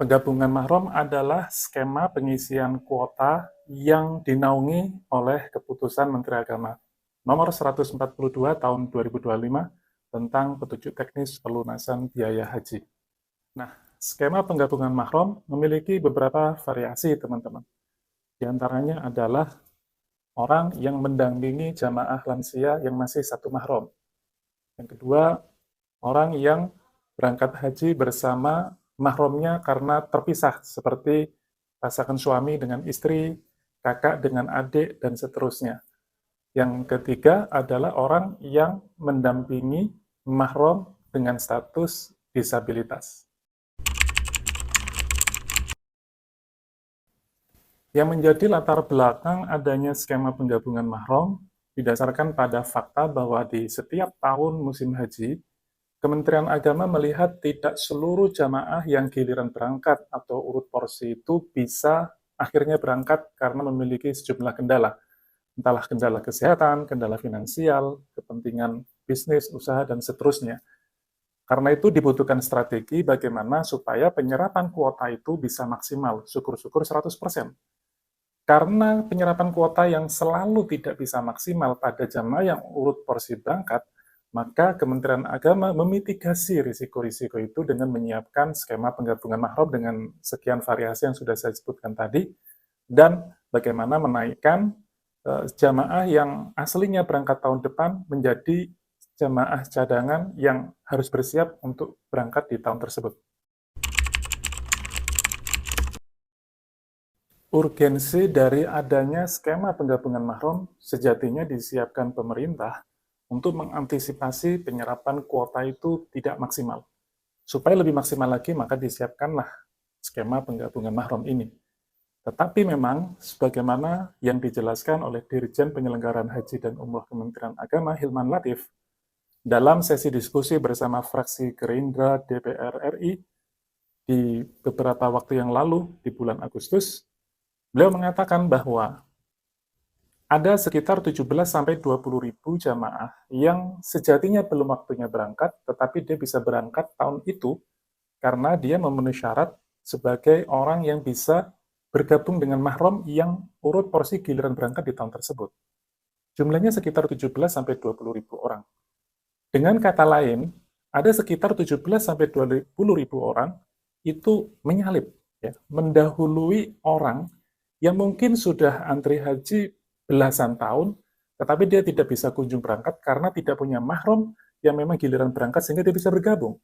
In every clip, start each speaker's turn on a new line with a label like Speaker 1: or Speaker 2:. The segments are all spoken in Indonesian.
Speaker 1: Penggabungan mahram adalah skema pengisian kuota yang dinaungi oleh Keputusan Menteri Agama Nomor 142 Tahun 2025 tentang petunjuk teknis pelunasan biaya haji. Nah, skema penggabungan mahram memiliki beberapa variasi, teman-teman. Di antaranya adalah orang yang mendampingi jamaah lansia yang masih satu mahram. Yang kedua, orang yang berangkat haji bersama mahramnya karena terpisah, seperti pasangan suami dengan istri, kakak dengan adik, dan seterusnya. Yang ketiga adalah orang yang mendampingi mahram dengan status disabilitas. Yang menjadi latar belakang adanya skema penggabungan mahram didasarkan pada fakta bahwa di setiap tahun musim haji, Kementerian Agama melihat tidak seluruh jamaah yang giliran berangkat atau urut porsi itu bisa akhirnya berangkat karena memiliki sejumlah kendala. Entahlah kendala kesehatan, kendala finansial, kepentingan bisnis, usaha, dan seterusnya. Karena itu dibutuhkan strategi bagaimana supaya penyerapan kuota itu bisa maksimal, syukur-syukur 100%. Karena penyerapan kuota yang selalu tidak bisa maksimal pada jamaah yang urut porsi berangkat, maka Kementerian Agama memitigasi risiko-risiko itu dengan menyiapkan skema penggabungan mahram dengan sekian variasi yang sudah saya sebutkan tadi, dan bagaimana menaikkan jamaah yang aslinya berangkat tahun depan menjadi jamaah cadangan yang harus bersiap untuk berangkat di tahun tersebut. Urgensi dari adanya skema penggabungan mahram sejatinya disiapkan pemerintah untuk mengantisipasi penyerapan kuota itu tidak maksimal. Supaya lebih maksimal lagi, maka disiapkanlah skema penggabungan mahram ini. Tetapi memang, sebagaimana yang dijelaskan oleh Dirjen Penyelenggaraan Haji dan Umroh Kementerian Agama, Hilman Latif, dalam sesi diskusi bersama fraksi Gerindra DPR RI di beberapa waktu yang lalu, di bulan Agustus, beliau mengatakan bahwa ada sekitar 17-20 ribu jamaah yang sejatinya belum waktunya berangkat, tetapi dia bisa berangkat tahun itu karena dia memenuhi syarat sebagai orang yang bisa bergabung dengan mahram yang urut porsi giliran berangkat di tahun tersebut. Jumlahnya sekitar 17-20 ribu orang. Dengan kata lain, ada sekitar 17-20 ribu orang itu menyalip, ya, mendahului orang yang mungkin sudah antri haji belasan tahun, tetapi dia tidak bisa kunjung berangkat karena tidak punya mahram yang memang giliran berangkat sehingga dia bisa bergabung.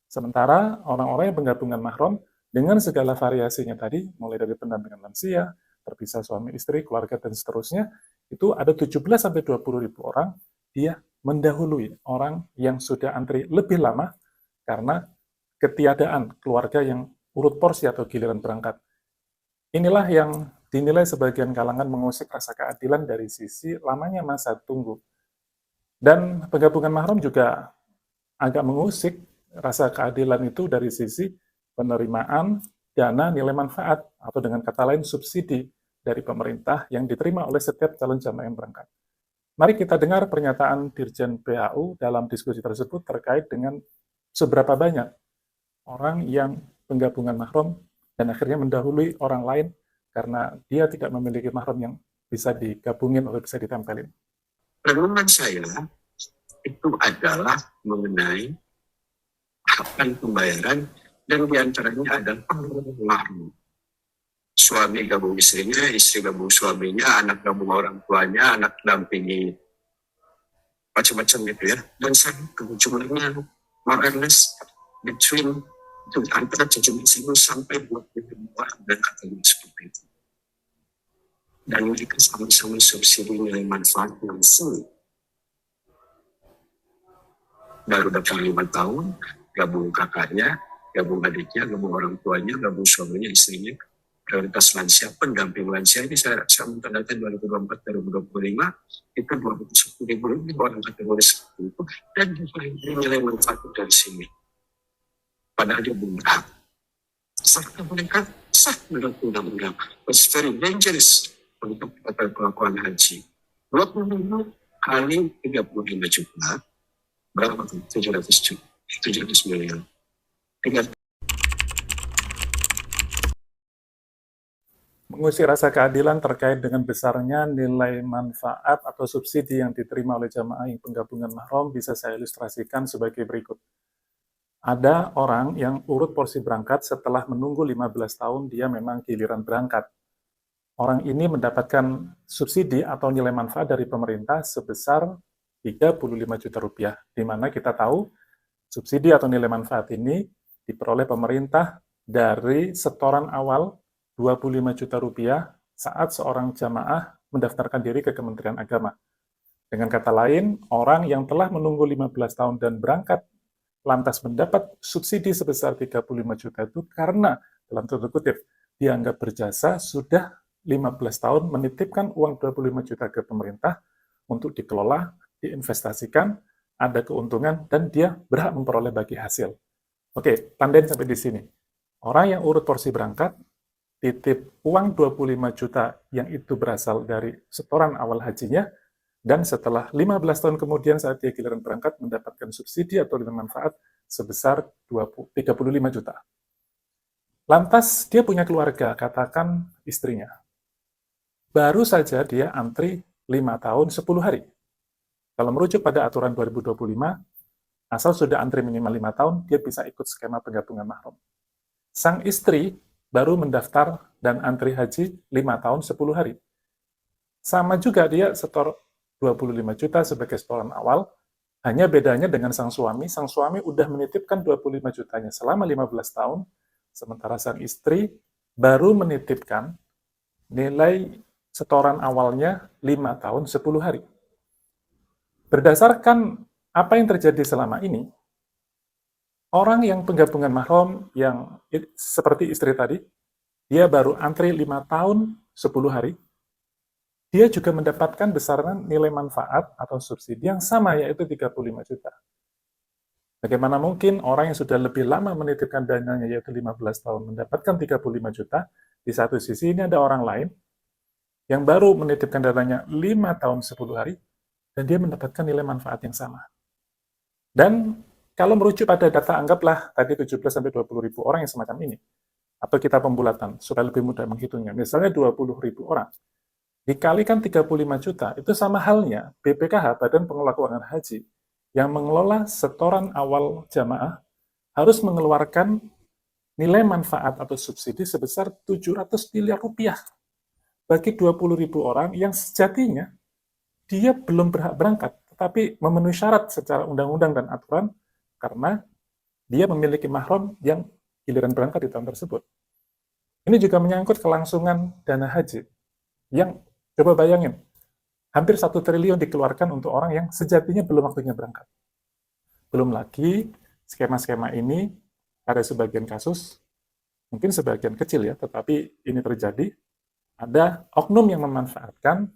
Speaker 1: Sementara orang-orang yang penggabungan mahram dengan segala variasinya tadi, mulai dari pendampingan lansia, terpisah suami istri, keluarga, dan seterusnya, itu ada 17-20 ribu orang, dia mendahului orang yang sudah antri lebih lama karena ketiadaan keluarga yang urut porsi atau giliran berangkat. Inilah yang dinilai sebagian kalangan mengusik rasa keadilan dari sisi lamanya masa tunggu. Dan penggabungan mahram juga agak mengusik rasa keadilan itu dari sisi penerimaan dana nilai manfaat, atau dengan kata lain subsidi dari pemerintah yang diterima oleh setiap calon jamaah yang berangkat. Mari kita dengar pernyataan Dirjen PAU dalam diskusi tersebut terkait dengan seberapa banyak orang yang penggabungan mahram dan akhirnya mendahului orang lain karena dia tidak memiliki mahram yang bisa digabungin atau bisa ditempelin.
Speaker 2: Renungan saya itu adalah mengenai tahapan pembayaran, dan diantaranya adalah mahram. Suami gabung istrinya, istri gabung suaminya, anak gabung orang tuanya, anak dampingi macam-macam gitu ya. Dan jumlahnya more or less between itu antara 17.000 sampai 20.000 orang dan katanya seperti itu. Dan mereka sama-sama subsidi nilai manfaat langsung. Baru dapat 5 tahun, gabung kakaknya, gabung adiknya, gabung orang tuanya, gabung suaminya, istrinya. Prioritas lansia, pendamping lansia ini saya minta data 2024-2025 itu 210.000 lebih orang kategori seperti itu, dan nilai manfaat dari sini. Padahal dia belum berhak. Serta mereka sah menurut undang-undang. It's very dangerous untuk pelakuan haji. 20.000 kali 35 juta, berapa? 700 miliar.
Speaker 1: mengusik rasa keadilan terkait dengan besarnya nilai manfaat atau subsidi yang diterima oleh jamaah yang penggabungan mahram bisa saya ilustrasikan sebagai berikut. Ada orang yang urut porsi berangkat setelah menunggu 15 tahun dia memang giliran berangkat. Orang ini mendapatkan subsidi atau nilai manfaat dari pemerintah sebesar 35 juta rupiah, di mana kita tahu subsidi atau nilai manfaat ini diperoleh pemerintah dari setoran awal 25 juta rupiah saat seorang jamaah mendaftarkan diri ke Kementerian Agama. Dengan kata lain, orang yang telah menunggu 15 tahun dan berangkat lantas mendapat subsidi sebesar 35 juta itu karena, dalam tanda kutip, dianggap berjasa sudah 15 tahun menitipkan uang 25 juta ke pemerintah untuk dikelola, diinvestasikan, ada keuntungan, dan dia berhak memperoleh bagi hasil. Oke, tandain sampai di sini. Orang yang urut porsi berangkat, titip uang 25 juta yang itu berasal dari setoran awal hajinya, dan setelah 15 tahun kemudian saat dia giliran berangkat mendapatkan subsidi atau nilai manfaat sebesar 35 juta. Lantas dia punya keluarga, katakan istrinya. Baru saja dia antri 5 tahun 10 hari. Kalau merujuk pada aturan 2025, asal sudah antri minimal 5 tahun, dia bisa ikut skema penggabungan mahram. Sang istri baru mendaftar dan antri haji 5 tahun 10 hari. Sama juga dia setor 25 juta sebagai setoran awal, hanya bedanya dengan sang suami udah menitipkan 25 jutanya selama 15 tahun, sementara sang istri baru menitipkan nilai setoran awalnya 5 tahun 10 hari. Berdasarkan apa yang terjadi selama ini, orang yang penggabungan mahram yang seperti istri tadi, dia baru antri 5 tahun 10 hari, dia juga mendapatkan besaran nilai manfaat atau subsidi yang sama, yaitu 35 juta. Bagaimana mungkin orang yang sudah lebih lama menitipkan dananya, yaitu 15 tahun, mendapatkan 35 juta, di satu sisi ini ada orang lain yang baru menitipkan dananya 5 tahun 10 hari, dan dia mendapatkan nilai manfaat yang sama. Dan kalau merujuk pada data, anggaplah tadi 17-20 ribu orang yang semacam ini, atau kita pembulatan, supaya lebih mudah menghitungnya. Misalnya 20 ribu orang, dikalikan 35 juta, itu sama halnya BPKH, Badan Pengelola Keuangan Haji, yang mengelola setoran awal jamaah, harus mengeluarkan nilai manfaat atau subsidi sebesar 700 miliar rupiah bagi 20 ribu orang yang sejatinya dia belum berhak berangkat, tetapi memenuhi syarat secara undang-undang dan aturan karena dia memiliki mahram yang giliran berangkat di tahun tersebut. Ini juga menyangkut kelangsungan dana haji, yang coba bayangin, hampir 1 triliun dikeluarkan untuk orang yang sejatinya belum waktunya berangkat. Belum lagi, skema-skema ini pada sebagian kasus, mungkin sebagian kecil ya, tetapi ini terjadi, ada oknum yang memanfaatkan,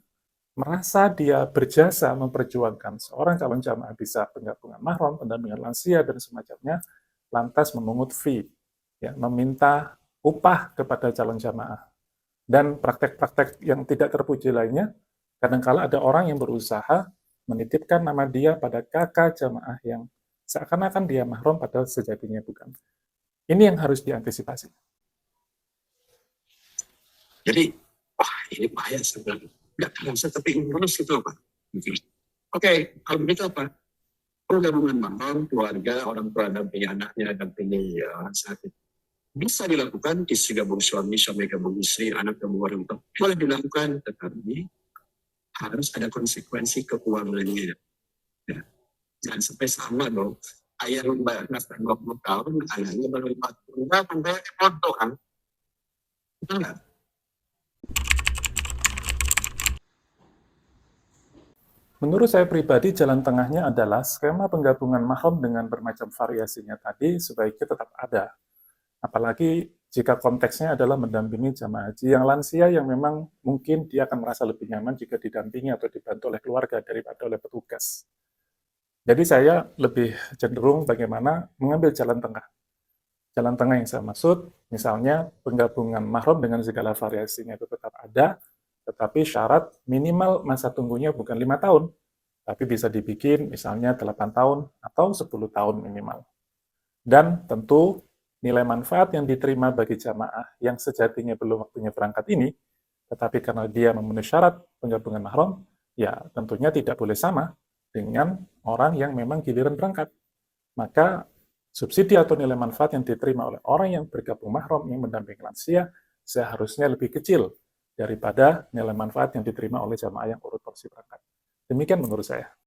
Speaker 1: merasa dia berjasa memperjuangkan seorang calon jamaah bisa penggabungan mahram, pendampingan lansia, dan semacamnya, lantas memungut fee, ya, meminta upah kepada calon jamaah. Dan praktek-praktek yang tidak terpuji lainnya, kadangkala ada orang yang berusaha menitipkan nama dia pada kakak jamaah yang seakan-akan dia mahram padahal sejatinya bukan. Ini yang harus diantisipasi.
Speaker 2: Jadi, wah ini bahaya sebenarnya. Nggak terasa tapi ngurus itu apa? Oke, kalau begitu apa? Penggabungan mahram, keluarga, orang tua dampingi anaknya, dampingi sakit. Bisa dilakukan, istri gabung suami, suami gabung istri, anak gabung orang tua. Boleh dilakukan, tetapi harus ada konsekuensi keuangannya. Ya. Jangan sampai sama dong. Ayah membayar nafkah 20 tahun, anaknya baru 40 tahun, bayarnya foto kan? Betul nggak?
Speaker 1: Menurut saya pribadi, jalan tengahnya adalah skema penggabungan mahram dengan bermacam variasinya tadi sebaiknya tetap ada. Apalagi jika konteksnya adalah mendampingi jamaah haji yang lansia yang memang mungkin dia akan merasa lebih nyaman jika didampingi atau dibantu oleh keluarga daripada oleh petugas. Jadi saya lebih cenderung bagaimana mengambil jalan tengah. Jalan tengah yang saya maksud, misalnya penggabungan mahram dengan segala variasinya itu tetap ada, tetapi syarat minimal masa tunggunya bukan 5 tahun, tapi bisa dibikin misalnya 8 tahun atau 10 tahun minimal. Dan tentu nilai manfaat yang diterima bagi jamaah yang sejatinya belum waktunya berangkat ini Tetapi karena dia memenuhi syarat penggabungan mahram, ya tentunya tidak boleh sama dengan orang yang memang giliran berangkat. Maka subsidi atau nilai manfaat yang diterima oleh orang yang bergabung mahram yang mendampingi lansia seharusnya lebih kecil daripada nilai manfaat yang diterima oleh jamaah yang urut porsi berangkat. Demikian menurut saya.